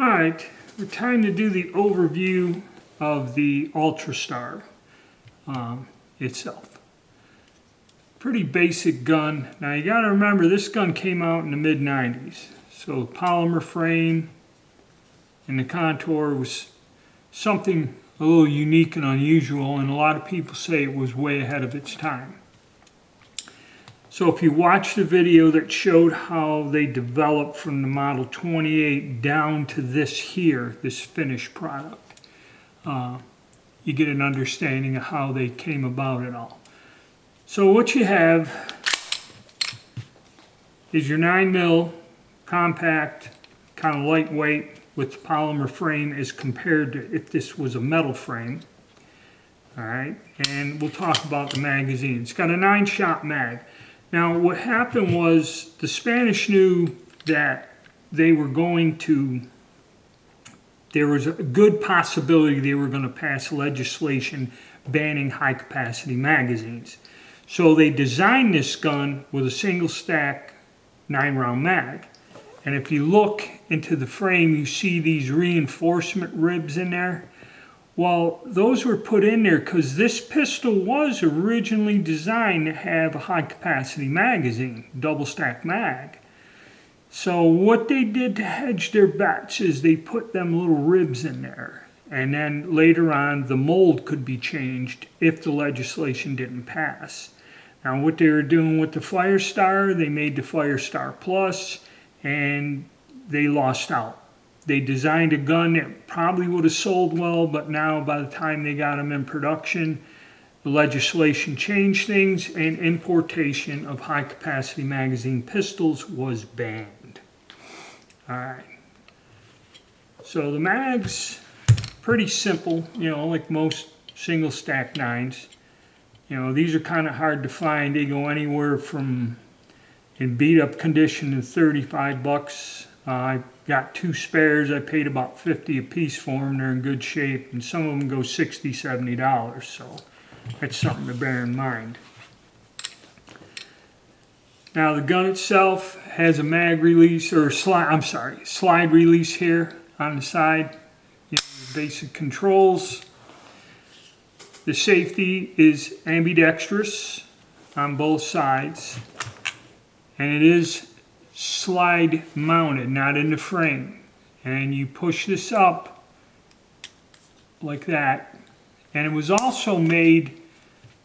Alright, we're time to do the overview of the UltraStar itself. Pretty basic gun. Now you gotta remember this gun came out in the mid-90s. So polymer frame and the contour was something a little unique and unusual, and a lot of people say it was way ahead of its time. So if you watch the video that showed how they developed from the Model 28 down to this here, this finished product, you get an understanding of how they came about it all. So what you have is your 9mm compact, kind of lightweight with the polymer frame as compared to if this was a metal frame. All right, and we'll talk about the magazine. It's got a 9-shot mag. Now, what happened was the Spanish knew that there was a good possibility they were going to pass legislation banning high-capacity magazines. So they designed this gun with a single-stack 9-round mag. And if you look into the frame, you see these reinforcement ribs in there. Well, those were put in there because this pistol was originally designed to have a high-capacity magazine, double-stack mag. So what they did to hedge their bets is they put them little ribs in there. And then later on, the mold could be changed if the legislation didn't pass. Now, what they were doing with the FireStar, they made the FireStar Plus, and they lost out. They designed a gun that probably would have sold well, but now by the time they got them in production, the legislation changed things and importation of high-capacity magazine pistols was banned. All right. So the mag's pretty simple, like most single-stack 9s. These are kind of hard to find. They go anywhere from, in beat-up condition, to 35 bucks. I got 2 spares. I paid about $50 a piece for them. They're in good shape, and some of them go $60, $70. So that's something to bear in mind. Now the gun itself has a mag release, or slide release here on the side. Basic controls. The safety is ambidextrous on both sides, and it is slide mounted, not in the frame. And you push this up like that. And it was also made,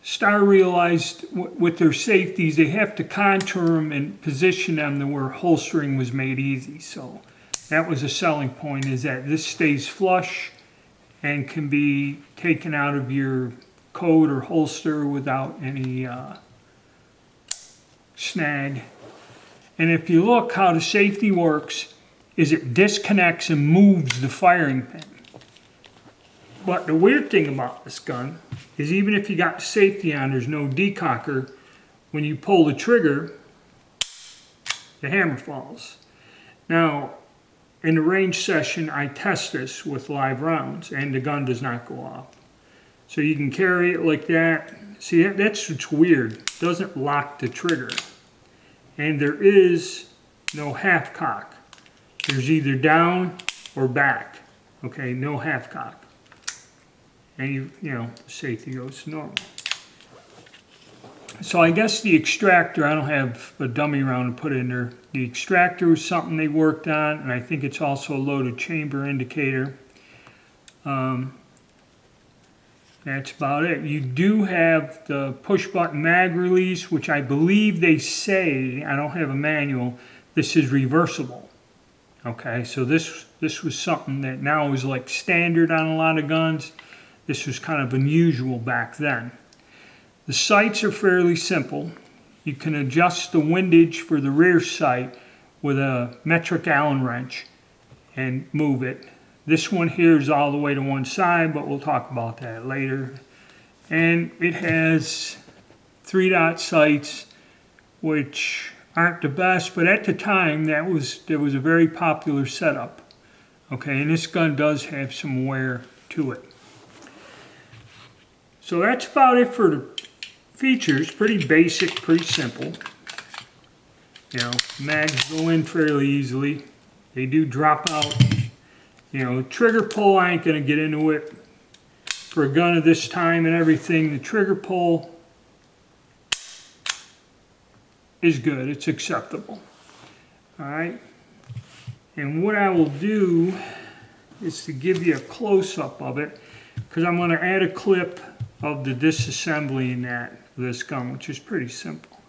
Star realized with their safeties, they have to contour them and position them to where holstering was made easy. So that was a selling point, is that this stays flush and can be taken out of your coat or holster without any snag. And if you look how the safety works, is it disconnects and moves the firing pin. But the weird thing about this gun is even if you got the safety on, there's no decocker, when you pull the trigger, the hammer falls. Now, in the range session, I test this with live rounds, and the gun does not go off. So you can carry it like that. See, that's what's weird. It doesn't lock the trigger. And there is no half cock. There's either down or back. Okay, no half cock. And the safety goes to normal. So I guess the extractor, I don't have a dummy round to put in there. The extractor was something they worked on, and I think it's also a loaded chamber indicator. That's about it. You do have the push button mag release, which I believe they say, I don't have a manual, this is reversible. Okay, so this was something that now is like standard on a lot of guns. This was kind of unusual back then. The sights are fairly simple. You can adjust the windage for the rear sight with a metric Allen wrench and move it. This one here is all the way to one side, but we'll talk about that later. And it has 3-dot sights, which aren't the best, but at the time there was a very popular setup. Okay, and this gun does have some wear to it. So that's about it for the features. Pretty basic, pretty simple. Mags go in fairly easily. They do drop out You know, trigger pull, I ain't gonna get into it. For a gun of this time and everything, the trigger pull is good, it's acceptable. All right, and what I will do is to give you a close-up of it, because I'm gonna add a clip of the disassembly in this gun, which is pretty simple.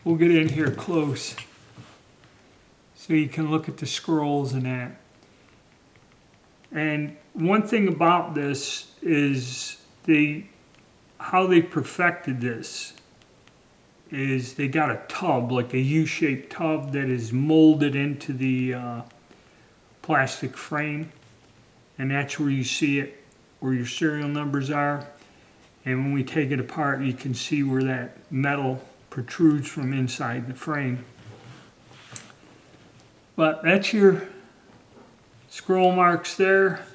We'll get in here close so you can look at the scrolls and that. And one thing about this is how they perfected this is they got a tub, like a U-shaped tub that is molded into the plastic frame, and that's where you see it, where your serial numbers are. And when we take it apart, you can see where that metal protrudes from inside the frame. But that's your scroll marks there.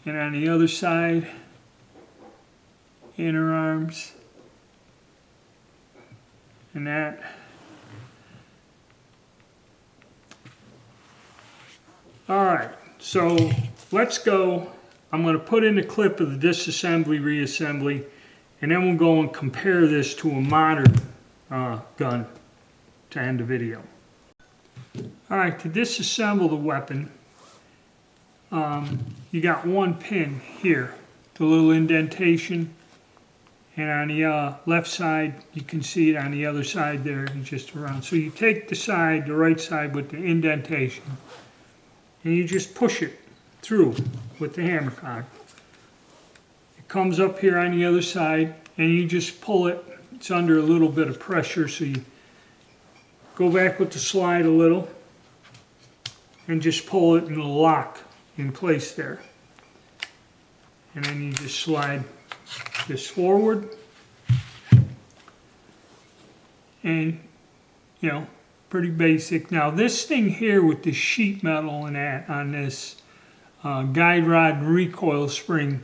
And on the other side, inner arms, and that. All right, so let's go. I'm going to put in a clip of the disassembly, reassembly, and then we'll go and compare this to a modern gun to end the video. All right, to disassemble the weapon, you got one pin here, the little indentation, and on the left side, you can see it on the other side there, and just around. So you take the side, the right side with the indentation, and you just push it through with the hammer cock. It comes up here on the other side, and you just pull it. It's under a little bit of pressure, so you go back with the slide a little, and just pull it and it'll lock in place there. And then you just slide this forward, and you know, pretty basic. Now this thing here with the sheet metal and that on this guide rod and recoil spring,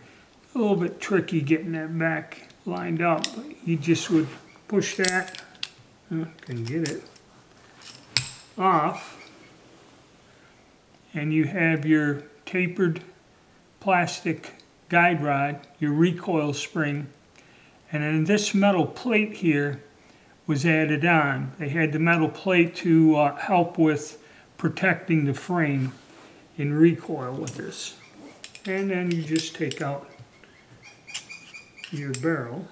a little bit tricky getting that back lined up. But you just would push that, can get it off, and you have your tapered plastic guide rod, your recoil spring, and then this metal plate here was added on. They had the metal plate to help with protecting the frame in recoil with this. And then you just take out your barrel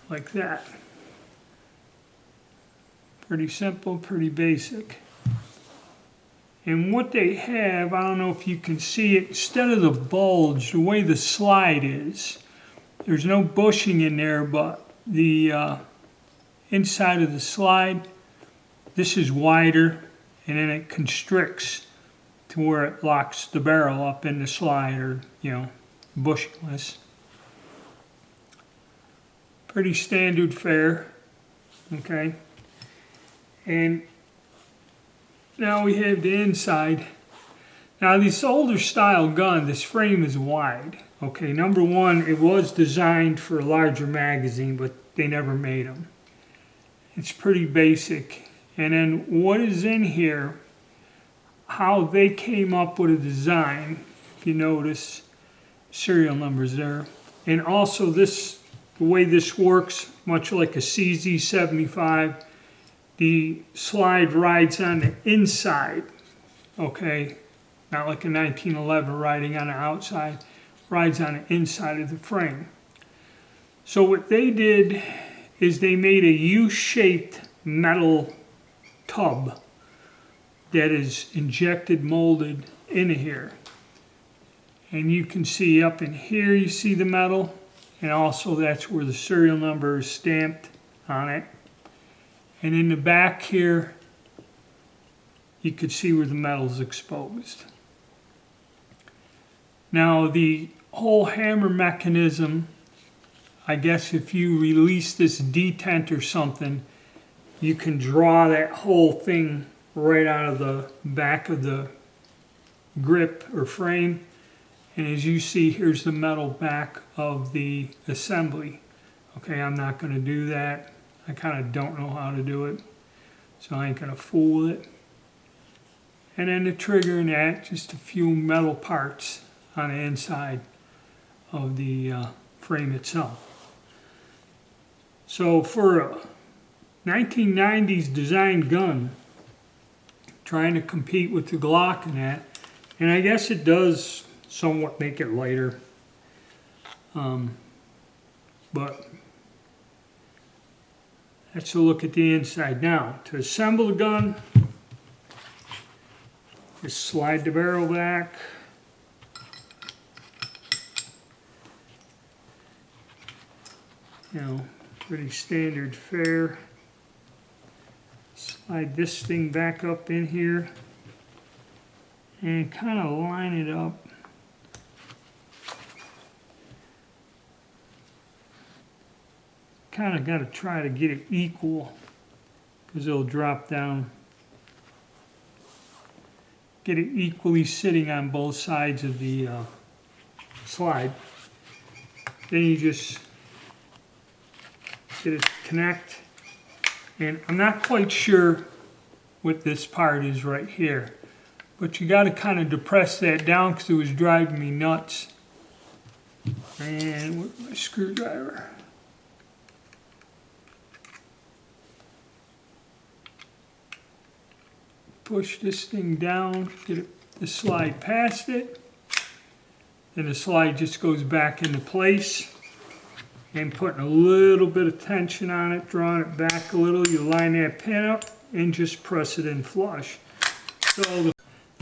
like that. Pretty simple, pretty basic. And what they have, I don't know if you can see it, instead of the bulge, the way the slide is, there's no bushing in there, but the inside of the slide, this is wider, and then it constricts to where it locks the barrel up in the slide, or, you know, bushingless. Pretty standard fare, okay? And now we have the inside. Now this older style gun, this frame is wide. Okay, number one, it was designed for a larger magazine, but they never made them. It's pretty basic. And then what is in here, how they came up with a design, if you notice, serial numbers there. And also this, the way this works, much like a CZ75, the slide rides on the inside, okay? Not like a 1911 riding on the outside, rides on the inside of the frame. So what they did is they made a U-shaped metal tub that is injected, molded into here. And you can see up in here, you see the metal, and also that's where the serial number is stamped on it. And in the back here, you could see where the metal's exposed. Now the whole hammer mechanism, I guess if you release this detent or something, you can draw that whole thing right out of the back of the grip or frame. And as you see, here's the metal back of the assembly. Okay, I'm not going to do that. I kind of don't know how to do it. so I ain't gonna fool with it. And then the trigger and that, just a few metal parts on the inside of the frame itself. So for a 1990s design gun, trying to compete with the Glock and that, and I guess it does somewhat make it lighter, but that's a look at the inside. Now, to assemble the gun, just slide the barrel back. You know, pretty standard fare. Slide this thing back up in here and kind of line it up. Kind of got to try to get it equal because it'll drop down. Get it equally sitting on both sides of the slide. Then you just get it to connect. And I'm not quite sure what this part is right here, but you got to kind of depress that down because it was driving me nuts. And with my screwdriver. Push this thing down, get it, the slide past it. Then the slide just goes back into place. And putting a little bit of tension on it, drawing it back a little, you line that pin up and just press it in flush. So,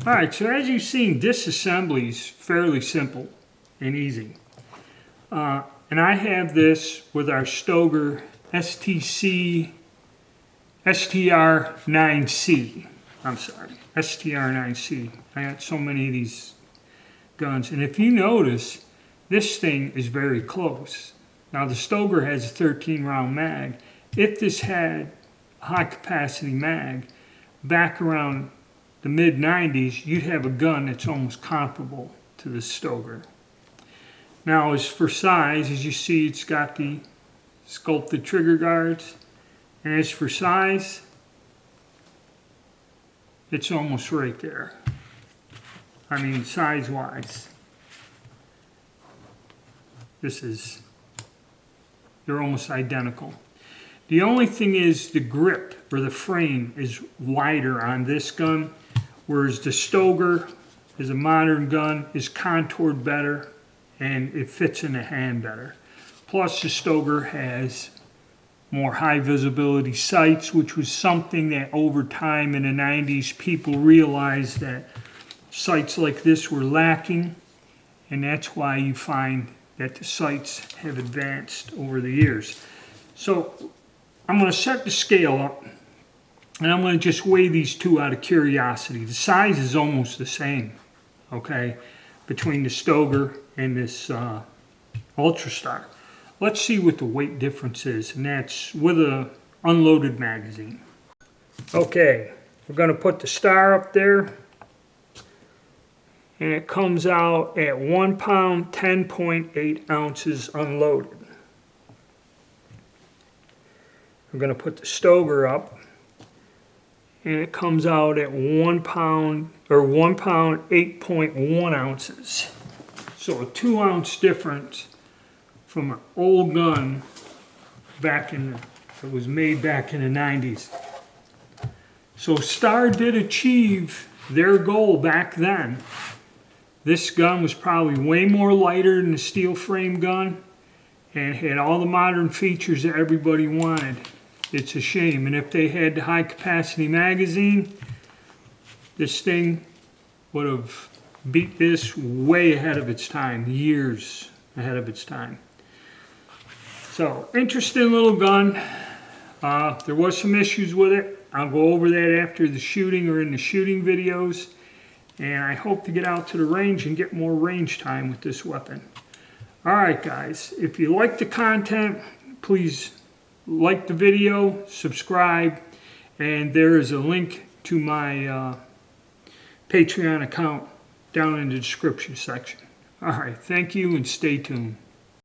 alright, so as you've seen, disassembly is fairly simple and easy. And I have this with our Stoeger STR9C. I'm sorry, STR9C. I got so many of these guns. And if you notice, this thing is very close. Now the Stoeger has a 13 round mag. If this had a high capacity mag, back around the mid 90s, you'd have a gun that's almost comparable to the Stoeger. Now as for size, as you see, it's got the sculpted trigger guards. And as for size, it's almost right there. I mean, size wise. They're almost identical. The only thing is the grip or the frame is wider on this gun, whereas the Stoeger is a modern gun, is contoured better, and it fits in the hand better. Plus the Stoeger has more high visibility sights, which was something that over time in the 90s people realized that sights like this were lacking, and that's why you find that the sights have advanced over the years. So I'm going to set the scale up and I'm going to just weigh these two out of curiosity. The size is almost the same, okay, between the Stoeger and this UltraStar. Let's see what the weight difference is, and that's with an unloaded magazine. Okay, we're going to put the Star up there. And it comes out at 1 pound, 10.8 ounces unloaded. I'm going to put the Stoeger up, and it comes out at 1 pound, or 1 pound, 8.1 ounces. So a 2 ounce difference from an old gun that was made back in the 90s. So Star did achieve their goal back then. This gun was probably way more lighter than the steel frame gun and had all the modern features that everybody wanted. It's a shame. And if they had the high capacity magazine, this thing would have beat this way ahead of its time, years ahead of its time. So, interesting little gun. There was some issues with it. I'll go over that after the shooting or in the shooting videos. And I hope to get out to the range and get more range time with this weapon. Alright guys, if you like the content, please like the video, subscribe, and there is a link to my Patreon account down in the description section. Alright, thank you and stay tuned.